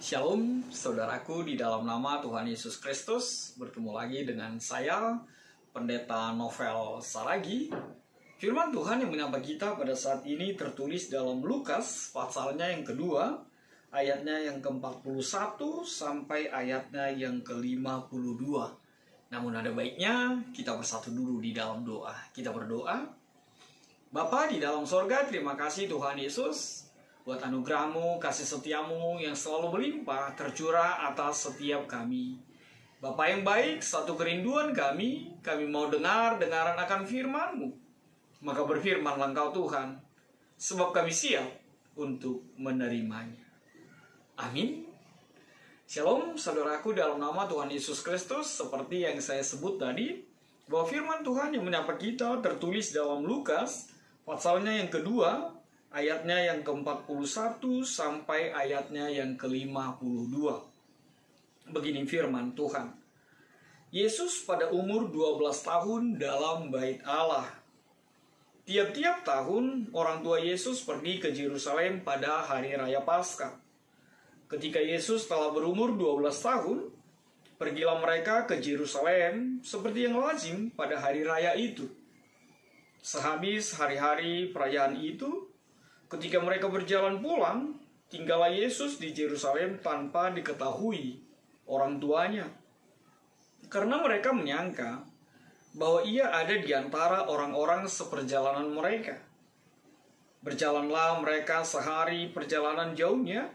Shalom saudaraku di dalam nama Tuhan Yesus Kristus. Bertemu lagi dengan saya, Pendeta Novel Saragi. Firman Tuhan yang menyapa kita pada saat ini tertulis dalam Lukas pasalnya yang kedua, ayatnya yang ke-41 sampai ayatnya yang ke-52. Namun ada baiknya kita bersatu dulu di dalam doa. Kita berdoa. Bapa di dalam sorga, terima kasih Tuhan Yesus buat anugerah-Mu, kasih setia-Mu yang selalu berlimpah tercurah atas setiap kami. Bapa yang baik, satu kerinduan kami mau dengaran akan firman-Mu. Maka berfirmanlah Engkau Tuhan, sebab kami siap untuk menerimanya. Amin. Shalom saudaraku dalam nama Tuhan Yesus Kristus. Seperti yang saya sebut tadi, bahwa firman Tuhan yang menyapa kita tertulis dalam Lukas pasalnya yang kedua, ayatnya yang ke-41 sampai ayatnya yang ke-52. Begini firman Tuhan. Yesus pada umur 12 tahun dalam bait Allah. Tiap-tiap tahun orang tua Yesus pergi ke Yerusalem pada hari raya Paskah. Ketika Yesus telah berumur 12 tahun, pergilah mereka ke Yerusalem seperti yang lazim pada hari raya itu. Sehabis hari-hari perayaan itu, ketika mereka berjalan pulang, tinggallah Yesus di Yerusalem tanpa diketahui orang tuanya. Karena mereka menyangka bahwa ia ada di antara orang-orang seperjalanan mereka. Berjalanlah mereka sehari perjalanan jauhnya,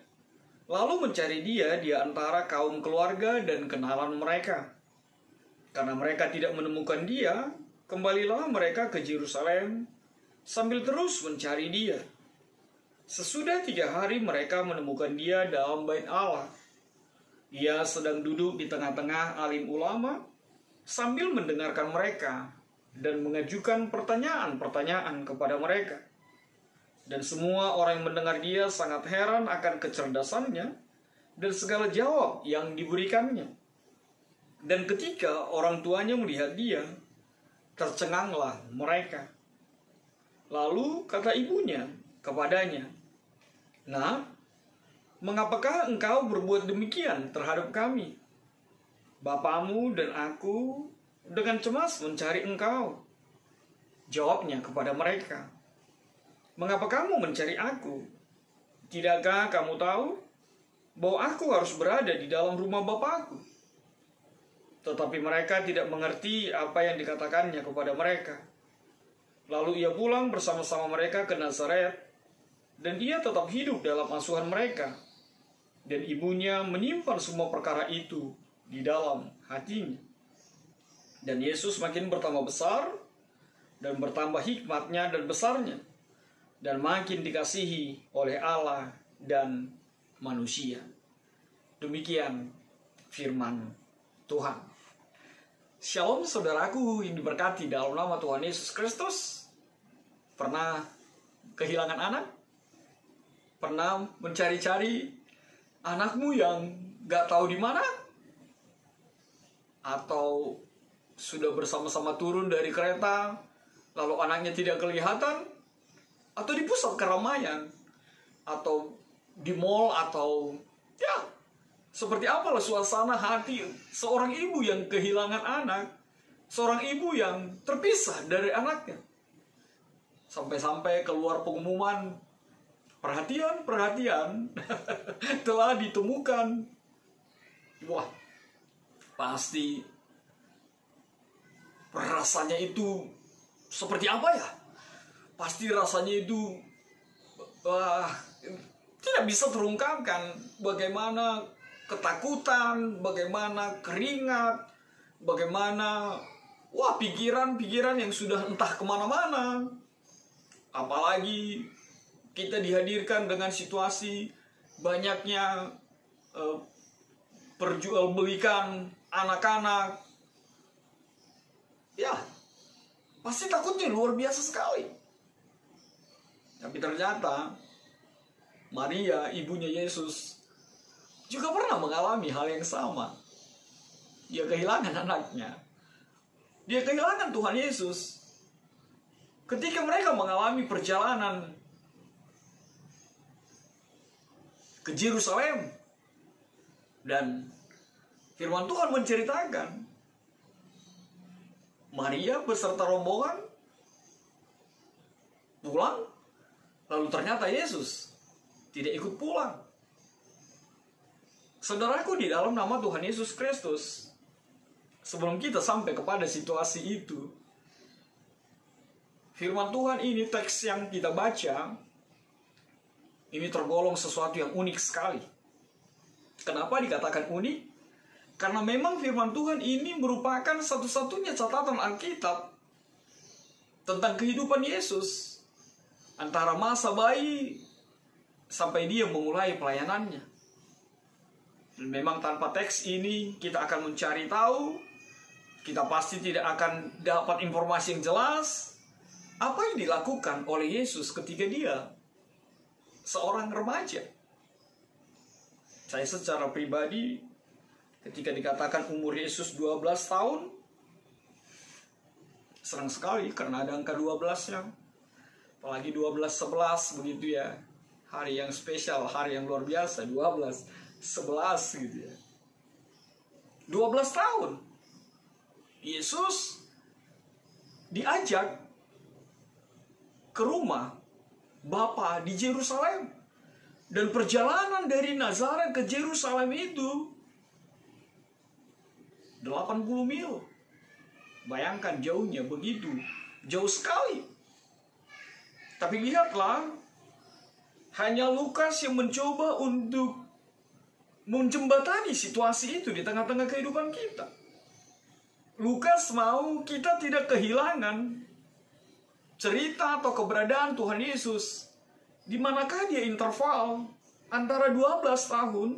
lalu mencari dia di antara kaum keluarga dan kenalan mereka. Karena mereka tidak menemukan dia, kembalilah mereka ke Yerusalem sambil terus mencari dia. Sesudah 3 hari mereka menemukan dia dalam bait Allah. Ia sedang duduk di tengah-tengah alim ulama sambil mendengarkan mereka dan mengajukan pertanyaan-pertanyaan kepada mereka. Dan semua orang yang mendengar dia sangat heran akan kecerdasannya dan segala jawab yang diberikannya. Dan ketika orang tuanya melihat dia, tercenganglah mereka. Lalu kata ibunya kepadanya, "Nak, mengapakah engkau berbuat demikian terhadap kami? Bapamu dan aku dengan cemas mencari engkau." Jawabnya kepada mereka, "Mengapa kamu mencari aku? Tidakkah kamu tahu bahwa aku harus berada di dalam rumah Bapakku?" Tetapi mereka tidak mengerti apa yang dikatakannya kepada mereka. Lalu ia pulang bersama-sama mereka ke Nazaret, dan ia tetap hidup dalam asuhan mereka. Dan ibunya menyimpan semua perkara itu di dalam hatinya. Dan Yesus makin bertambah besar, dan bertambah hikmatnya dan besarnya, dan makin dikasihi oleh Allah dan manusia. Demikian firman Tuhan. Shalom saudaraku yang diberkati dalam nama Tuhan Yesus Kristus. Pernah kehilangan anak? Pernah mencari-cari anakmu yang gak tahu di mana? Atau sudah bersama-sama turun dari kereta, lalu anaknya tidak kelihatan? Atau di pusat keramaian? Atau di mall? Atau ya, seperti apalah suasana hati seorang ibu yang kehilangan anak, seorang ibu yang terpisah dari anaknya. Sampai-sampai keluar pengumuman, perhatian telah ditemukan. Wah, pasti rasanya itu seperti apa ya? Pasti rasanya itu tidak bisa terungkapkan. Bagaimana ketakutan, bagaimana keringat, bagaimana pikiran-pikiran yang sudah entah kemana-mana. Apalagi kita dihadirkan dengan situasi banyaknya perjualbelikan anak-anak. Ya, pasti takutnya luar biasa sekali. Tapi ternyata Maria, ibunya Yesus, juga pernah mengalami hal yang sama. Dia kehilangan anaknya. Dia kehilangan Tuhan Yesus. Ketika mereka mengalami perjalanan ke Yerusalem, Dan firman Tuhan menceritakan Maria beserta rombongan pulang, lalu ternyata Yesus tidak ikut pulang. Saudaraku, di dalam nama Tuhan Yesus Kristus, sebelum kita sampai kepada situasi itu, firman Tuhan ini, teks yang kita baca, ini tergolong sesuatu yang unik sekali. Kenapa dikatakan unik? Karena memang firman Tuhan ini merupakan satu-satunya catatan Alkitab tentang kehidupan Yesus, antara masa bayi sampai dia memulai pelayanannya. Dan memang tanpa teks ini kita akan mencari tahu, kita pasti tidak akan dapat informasi yang jelas apa yang dilakukan oleh Yesus ketika dia seorang remaja. Saya secara pribadi, ketika dikatakan umur Yesus 12 tahun, senang sekali karena ada angka 12-nya. Apalagi 12-11 begitu ya. Hari yang spesial, hari yang luar biasa, 12-11 gitu ya. 12 tahun. Yesus diajak ke rumah Bapa di Yerusalem. Dan perjalanan dari Nazaret ke Yerusalem itu 80 mil. Bayangkan jauhnya begitu. Jauh sekali. Tapi lihatlah, hanya Lukas yang mencoba untuk menjembatani situasi itu di tengah-tengah kehidupan kita. Lukas mau kita tidak kehilangan cerita atau keberadaan Tuhan Yesus. Di manakah dia interval antara 12 tahun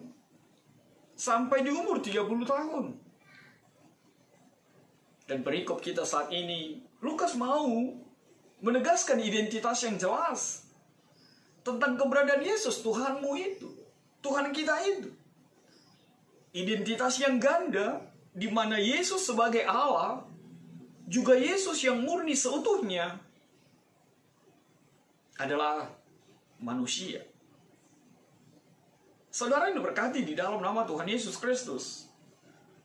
sampai di umur 30 tahun. Dan perikop kita saat ini, Lukas mau menegaskan identitas yang jelas tentang keberadaan Yesus, Tuhanmu itu, Tuhan kita itu. Identitas yang ganda, di mana Yesus sebagai Allah, juga Yesus yang murni seutuhnya adalah manusia. Saudara yang diberkati di dalam nama Tuhan Yesus Kristus,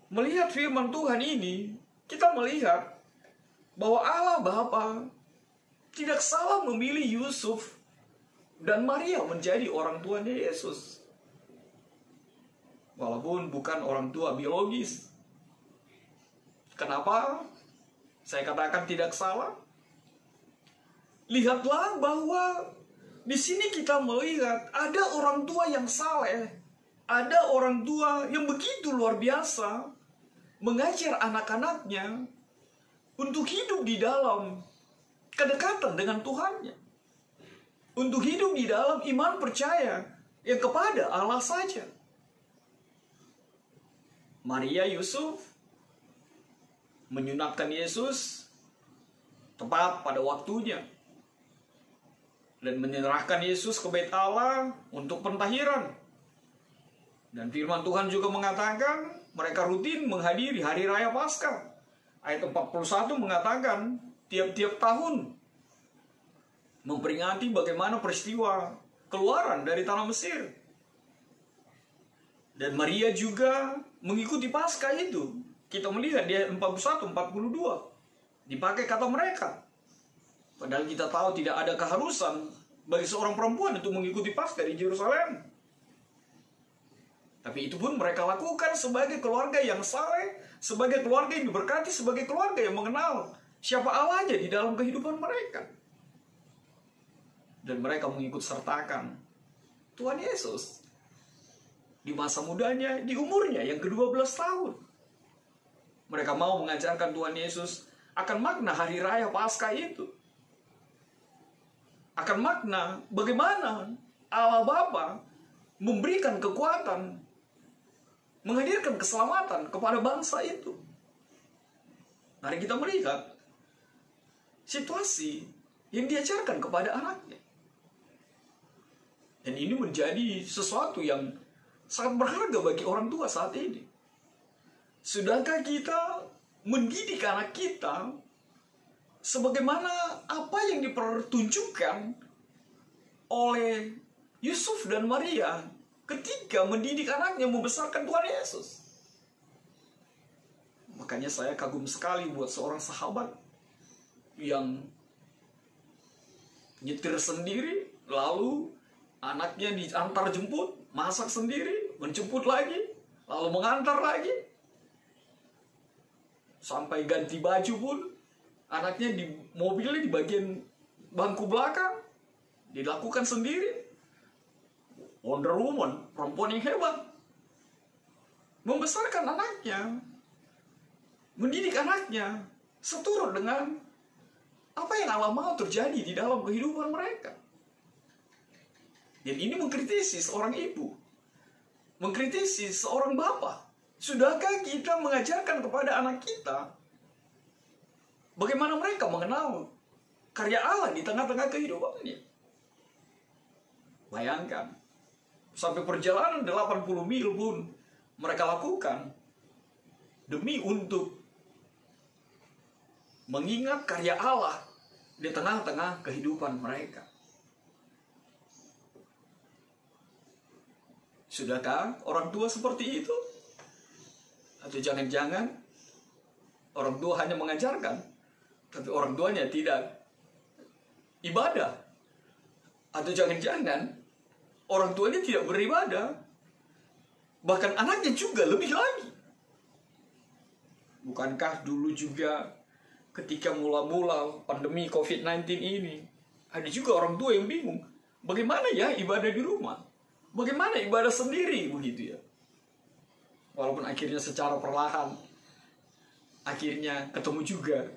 melihat firman Tuhan ini, kita melihat bahwa Allah Bapa tidak salah memilih Yusuf dan Maria menjadi orang tuanya Yesus. Walaupun bukan orang tua biologis. Kenapa saya katakan tidak salah? Lihatlah bahwa di sini kita melihat ada orang tua yang saleh, ada orang tua yang begitu luar biasa mengajar anak-anaknya untuk hidup di dalam kedekatan dengan Tuhannya, untuk hidup di dalam iman percaya yang kepada Allah saja. Maria Yusuf menyunatkan Yesus tepat pada waktunya dan menyerahkan Yesus ke bait Allah untuk pentahiran. Dan firman Tuhan juga mengatakan mereka rutin menghadiri hari raya Paskah. Ayat 41 mengatakan tiap-tiap tahun memperingati bagaimana peristiwa keluaran dari tanah Mesir. Dan Maria juga mengikuti Paskah itu. Kita melihat di ayat 41, 42 dipakai kata mereka. Padahal kita tahu tidak ada keharusan bagi seorang perempuan untuk mengikuti Paskah di Yerusalem. Tapi itu pun mereka lakukan sebagai keluarga yang saleh, sebagai keluarga yang diberkati, sebagai keluarga yang mengenal siapa Allahnya di dalam kehidupan mereka. Dan mereka mengikut sertakan Tuhan Yesus di masa mudanya, di umurnya yang ke-12 tahun. Mereka mau mengajarkan Tuhan Yesus akan makna hari raya Paskah itu. Akan makna bagaimana Allah Bapa memberikan kekuatan, menghadirkan keselamatan kepada bangsa itu. Mari kita melihat situasi yang diajarkan kepada anaknya. Dan ini menjadi sesuatu yang sangat berharga bagi orang tua saat ini. Sudahkah kita mendidik anak kita sebagaimana apa yang dipertunjukkan oleh Yusuf dan Maria ketika mendidik anaknya membesarkan Tuhan Yesus. Makanya saya kagum sekali buat seorang sahabat yang nyetir sendiri, lalu anaknya diantar jemput, masak sendiri, menjemput lagi, lalu mengantar lagi. Sampai ganti baju pun, anaknya di mobilnya di bagian bangku belakang, dilakukan sendiri. Wonder Woman, perempuan yang hebat, membesarkan anaknya, mendidik anaknya, seturut dengan apa yang Allah mau terjadi di dalam kehidupan mereka. Dan ini mengkritisi seorang ibu, mengkritisi seorang bapak. Sudahkah kita mengajarkan kepada anak kita bagaimana mereka mengenal karya Allah di tengah-tengah kehidupannya? Bayangkan, sampai perjalanan 80 mil pun mereka lakukan demi untuk mengingat karya Allah di tengah-tengah kehidupan mereka. Sudahkah orang tua seperti itu? Atau jangan-jangan orang tua hanya mengajarkan, tapi orang tuanya tidak ibadah? Atau jangan-jangan orang tuanya tidak beribadah, bahkan anaknya juga lebih lagi? Bukankah dulu juga ketika mula-mula pandemi COVID-19 ini, ada juga orang tua yang bingung, bagaimana ya ibadah di rumah? Bagaimana ibadah sendiri, begitu ya? Walaupun akhirnya secara perlahan, akhirnya ketemu juga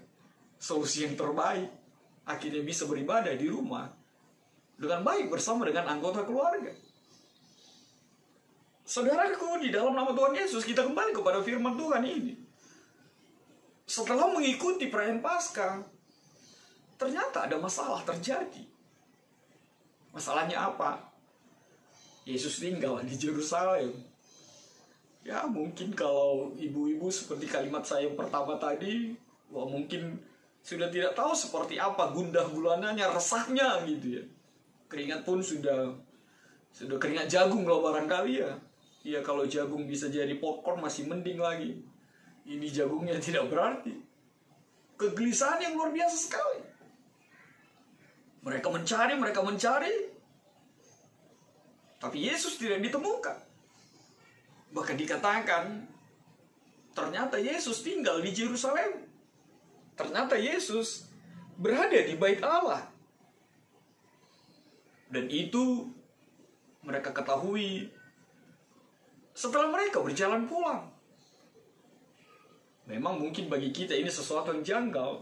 solusi yang terbaik. Akhirnya bisa beribadah di rumah dengan baik bersama dengan anggota keluarga. Saudaraku, di dalam nama Tuhan Yesus, kita kembali kepada firman Tuhan ini. Setelah mengikuti perayaan Paskah, ternyata ada masalah terjadi. Masalahnya apa? Yesus tinggal di Yerusalem. Ya, mungkin kalau ibu-ibu seperti kalimat saya yang pertama tadi, wah mungkin sudah tidak tahu seperti apa gundah gulananya, resahnya gitu ya. Keringat pun sudah keringat jagung loh barangkali ya. Ya kalau jagung bisa jadi popcorn masih mending lagi. Ini jagungnya tidak berarti. Kegelisahan yang luar biasa sekali. Mereka mencari. Tapi Yesus tidak ditemukan. Bahkan dikatakan, ternyata Yesus tinggal di Yerusalem. Ternyata Yesus berada di bait Allah. Dan itu mereka ketahui setelah mereka berjalan pulang. Memang mungkin bagi kita ini sesuatu yang janggal.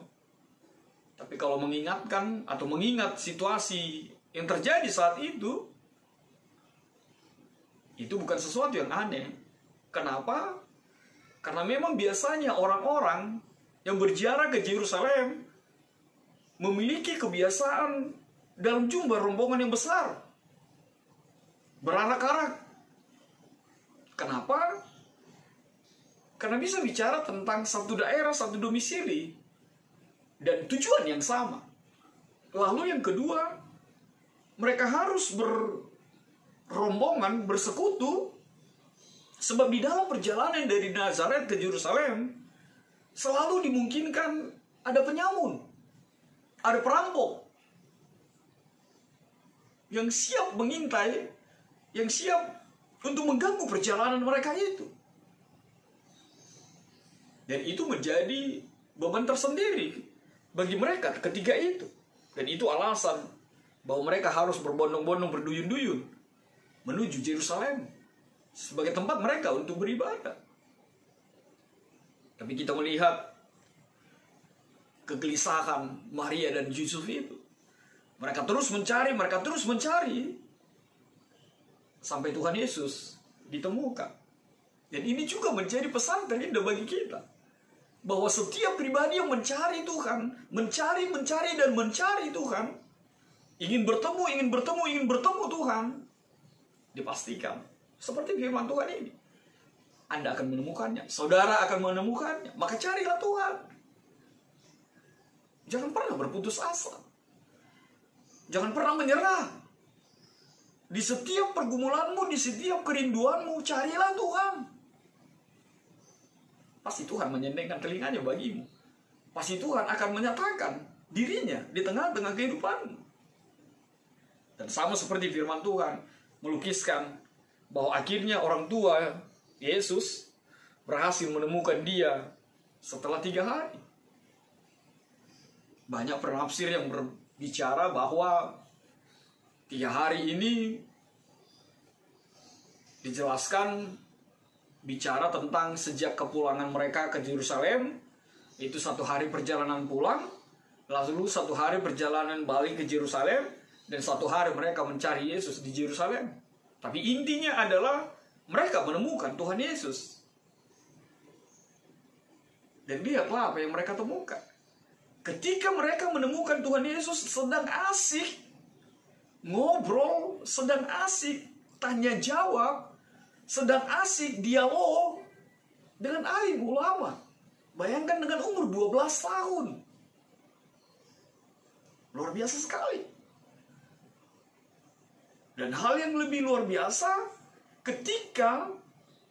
Tapi kalau mengingatkan atau mengingat situasi yang terjadi saat itu bukan sesuatu yang aneh. Kenapa? Karena memang biasanya orang-orang yang berziarah ke Yerusalem memiliki kebiasaan dalam jumlah rombongan yang besar, berarak-arak. Kenapa? Karena bisa bicara tentang satu daerah, satu domisili, dan tujuan yang sama. Lalu yang kedua, mereka harus rombongan bersekutu, sebab di dalam perjalanan dari Nazaret ke Yerusalem selalu dimungkinkan ada penyamun, ada perampok yang siap mengintai, yang siap untuk mengganggu perjalanan mereka itu. Dan itu menjadi beban tersendiri bagi mereka ketika itu. Dan itu alasan bahwa mereka harus berbondong-bondong, berduyun-duyun menuju Yerusalem sebagai tempat mereka untuk beribadah. Tapi kita melihat kegelisahan Maria dan Yusuf itu. Mereka terus mencari sampai Tuhan Yesus ditemukan. Dan ini juga menjadi pesan terindah bagi kita, bahwa setiap pribadi yang mencari Tuhan, mencari Tuhan, ingin bertemu Tuhan, dipastikan seperti firman Tuhan ini, Anda akan menemukannya, saudara akan menemukannya. Maka carilah Tuhan. Jangan pernah berputus asa. Jangan pernah menyerah. Di setiap pergumulanmu, di setiap kerinduanmu, carilah Tuhan. Pasti Tuhan menyendengkan telinganya bagimu. Pasti Tuhan akan menyatakan dirinya di tengah-tengah kehidupanmu. Dan sama seperti firman Tuhan melukiskan bahwa akhirnya orang tua Yesus berhasil menemukan dia setelah 3 hari. Banyak penafsir yang berbicara bahwa 3 hari ini dijelaskan bicara tentang sejak kepulangan mereka ke Yerusalem, itu 1 hari perjalanan pulang, lalu 1 hari perjalanan balik ke Yerusalem, dan 1 hari mereka mencari Yesus di Yerusalem. Tapi intinya adalah mereka menemukan Tuhan Yesus. Dan lihatlah apa yang mereka temukan. Ketika mereka menemukan Tuhan Yesus sedang asik ngobrol, sedang asik tanya jawab, sedang asik dialog dengan alim ulama. Bayangkan dengan umur 12 tahun. Luar biasa sekali. Dan hal yang lebih luar biasa, ketika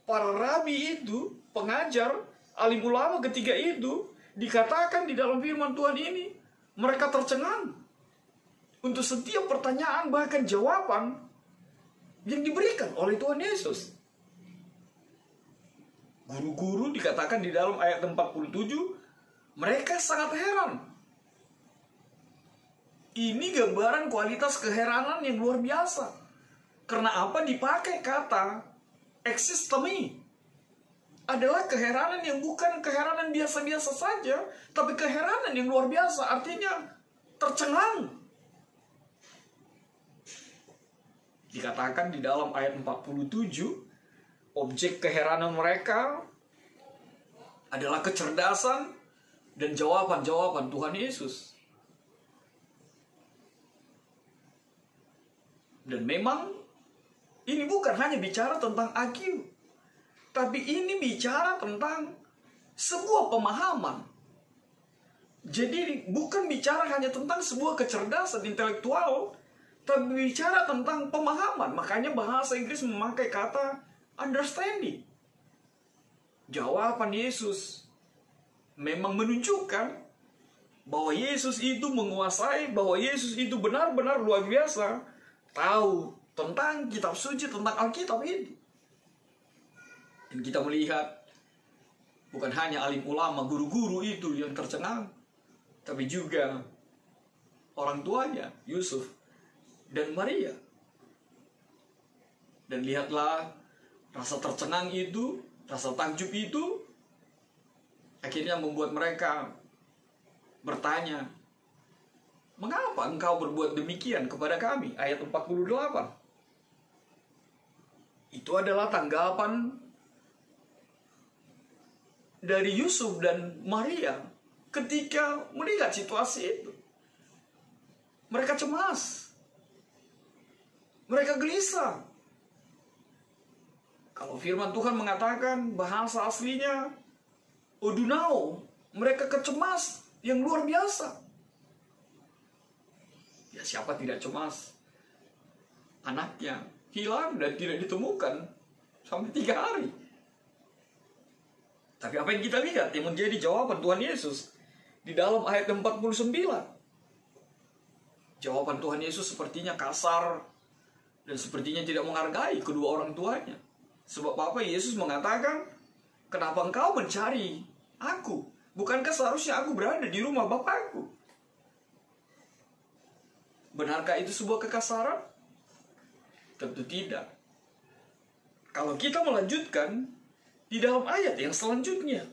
para rabi itu, pengajar, alim ulama ketiga itu, dikatakan di dalam firman Tuhan ini, mereka tercengang untuk setiap pertanyaan bahkan jawaban yang diberikan oleh Tuhan Yesus. Guru-guru dikatakan di dalam ayat 47, mereka sangat heran. Ini gambaran kualitas keheranan yang luar biasa. Karena apa dipakai kata eksistemi? Adalah keheranan yang bukan keheranan biasa-biasa saja, tapi keheranan yang luar biasa, artinya tercengang. Dikatakan di dalam ayat 47, objek keheranan mereka adalah kecerdasan dan jawaban-jawaban Tuhan Yesus. Dan memang ini bukan hanya bicara tentang IQ, tapi ini bicara tentang sebuah pemahaman. Jadi bukan bicara hanya tentang sebuah kecerdasan intelektual, tapi bicara tentang pemahaman. Makanya bahasa Inggris memakai kata understanding. Jawaban Yesus memang menunjukkan bahwa Yesus itu menguasai, bahwa Yesus itu benar-benar luar biasa tahu tentang kitab suci, tentang Alkitab itu. Dan kita melihat bukan hanya alim ulama, guru-guru itu yang tercengang, tapi juga orang tuanya, Yusuf dan Maria. Dan lihatlah, rasa tercengang itu, rasa takjub itu akhirnya membuat mereka bertanya, mengapa engkau berbuat demikian kepada kami? Ayat 48. Itu adalah tanggapan dari Yusuf dan Maria ketika melihat situasi itu. Mereka cemas. Mereka gelisah. Kalau firman Tuhan mengatakan bahasa aslinya odunao, mereka kecemas yang luar biasa. Ya, siapa tidak cemas? Anaknya hilang dan tidak ditemukan sampai 3 hari. Tapi apa yang kita lihat yang menjadi jawaban Tuhan Yesus di dalam ayat 49. Jawaban Tuhan Yesus sepertinya kasar dan sepertinya tidak menghargai kedua orang tuanya. Sebab apa? Yesus mengatakan, kenapa engkau mencari aku? Bukankah seharusnya aku berada di rumah Bapakku? Benarkah itu sebuah kekasaran? Tentu tidak. Kalau kita melanjutkan di dalam ayat yang selanjutnya,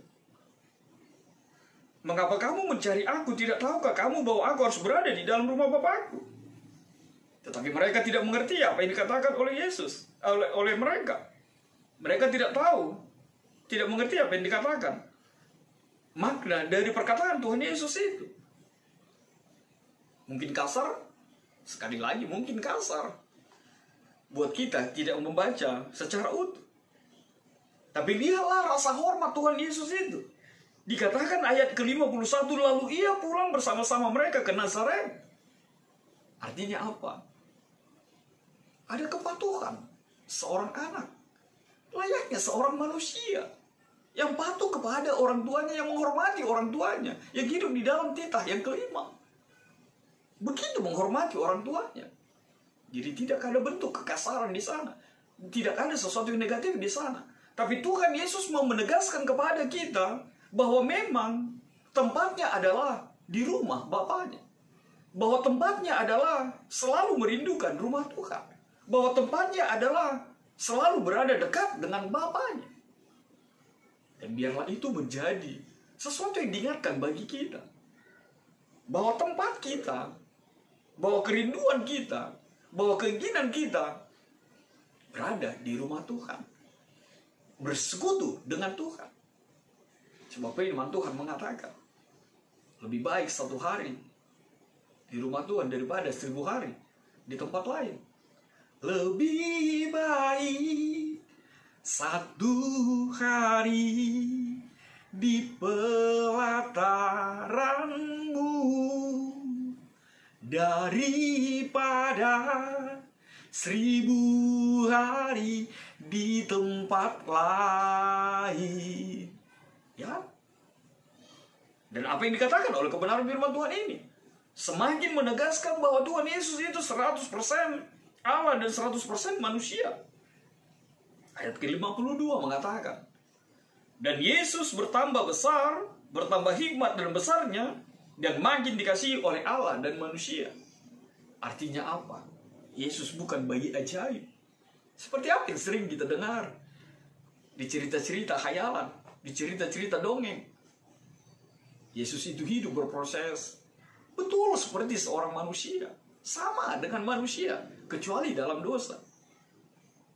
mengapa kamu mencari aku? Tidak tahukah kamu bahwa aku harus berada di dalam rumah Bapakku? Tetapi mereka tidak mengerti apa yang dikatakan oleh Yesus, oleh mereka. Mereka tidak tahu, tidak mengerti apa yang dikatakan. Makna dari perkataan Tuhan Yesus itu mungkin kasar, sekali lagi mungkin kasar buat kita tidak membaca secara utuh. Tapi lihatlah rasa hormat Tuhan Yesus itu. Dikatakan ayat ke-51, lalu ia pulang bersama-sama mereka ke Nazaret. Artinya apa? ada kepatuhan seorang anak, layaknya seorang manusia yang patuh kepada orang tuanya, yang menghormati orang tuanya, yang hidup di dalam titah yang kelima. Begitu menghormati orang tuanya. Jadi tidak ada bentuk kekasaran di sana, tidak ada sesuatu yang negatif di sana. Tapi Tuhan Yesus mau menegaskan kepada kita bahwa memang tempatnya adalah di rumah Bapaknya. Bahwa tempatnya adalah selalu merindukan rumah Tuhan. Bahwa tempatnya adalah selalu berada dekat dengan Bapaknya. Dan biarlah itu menjadi sesuatu yang diingatkan bagi kita. Bahwa tempat kita, bahwa kerinduan kita, bahwa keinginan kita berada di rumah Tuhan. Bersekutu dengan Tuhan. Sebab firman Tuhan mengatakan, lebih baik 1 hari di rumah Tuhan daripada 1000 hari di tempat lain. Lebih baik 1 hari di pelataranmu daripada 1000 hari di tempat lain. Ya. Dan apa yang dikatakan oleh kebenaran firman Tuhan ini semakin menegaskan bahwa Tuhan Yesus itu 100% Allah dan 100% manusia. Ayat ke-52 mengatakan, dan Yesus bertambah besar, bertambah hikmat dan besarnya, dan makin dikasihi oleh Allah dan manusia. Artinya apa? Yesus bukan bayi ajaib. Seperti apa yang sering kita dengar di cerita-cerita khayalan, di cerita-cerita dongeng. Yesus itu hidup berproses. Betul seperti seorang manusia. Sama dengan manusia, kecuali dalam dosa.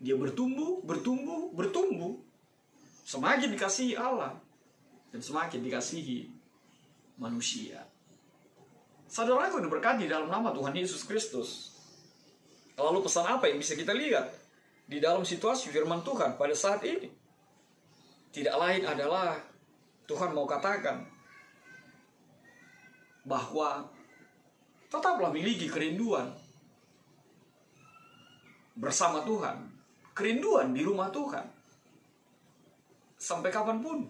Dia bertumbuh, bertumbuh, bertumbuh. Semakin dikasihi Allah dan semakin dikasihi manusia. Saudaraku diberkati dalam nama Tuhan Yesus Kristus. Lalu pesan apa yang bisa kita lihat di dalam situasi firman Tuhan pada saat ini? Tidak lain adalah Tuhan mau katakan bahwa tetaplah miliki kerinduan bersama Tuhan. Kerinduan di rumah Tuhan. Sampai kapanpun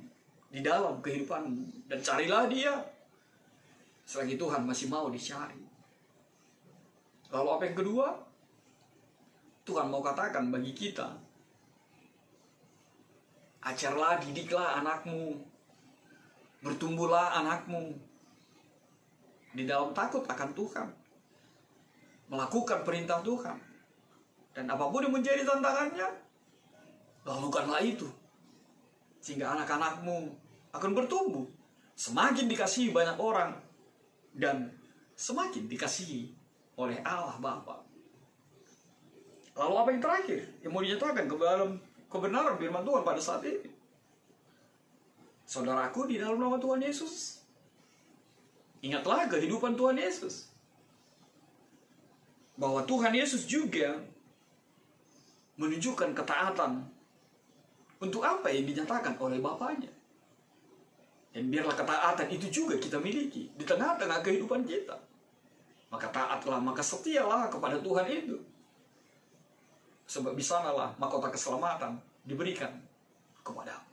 di dalam kehidupan. Dan carilah dia selagi Tuhan masih mau dicari. Lalu apa yang kedua? Tuhan mau katakan bagi kita, ajarlah, didiklah anakmu, bertumbuhlah anakmu di dalam takut akan Tuhan, melakukan perintah Tuhan. Dan apapun yang menjadi tantangannya, lakukanlah itu. Sehingga anak-anakmu akan bertumbuh, semakin dikasihi banyak orang, dan semakin dikasihi oleh Allah Bapa. Lalu apa yang terakhir yang mau dinyatakan ke dalam kebenaran firman Tuhan pada saat ini? Saudaraku di dalam nama Tuhan Yesus, ingatlah kehidupan Tuhan Yesus. Bahwa Tuhan Yesus juga menunjukkan ketaatan untuk apa yang dinyatakan oleh Bapaknya. Dan biarlah ketaatan itu juga kita miliki di tengah-tengah kehidupan kita. Maka taatlah, maka setialah kepada Tuhan itu. Sebab di sanalah mahkota keselamatan diberikan kepadamu.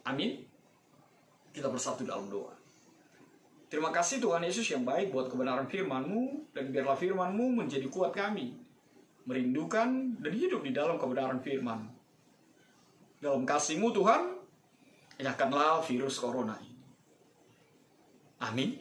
Amin. Kita bersatu dalam doa. Terima kasih Tuhan Yesus yang baik buat kebenaran firman-Mu, dan biarlah firman-Mu menjadi kuat kami, merindukan dan hidup di dalam kebenaran firman. Dalam kasih-Mu Tuhan, enyahkanlah virus corona ini. Amin.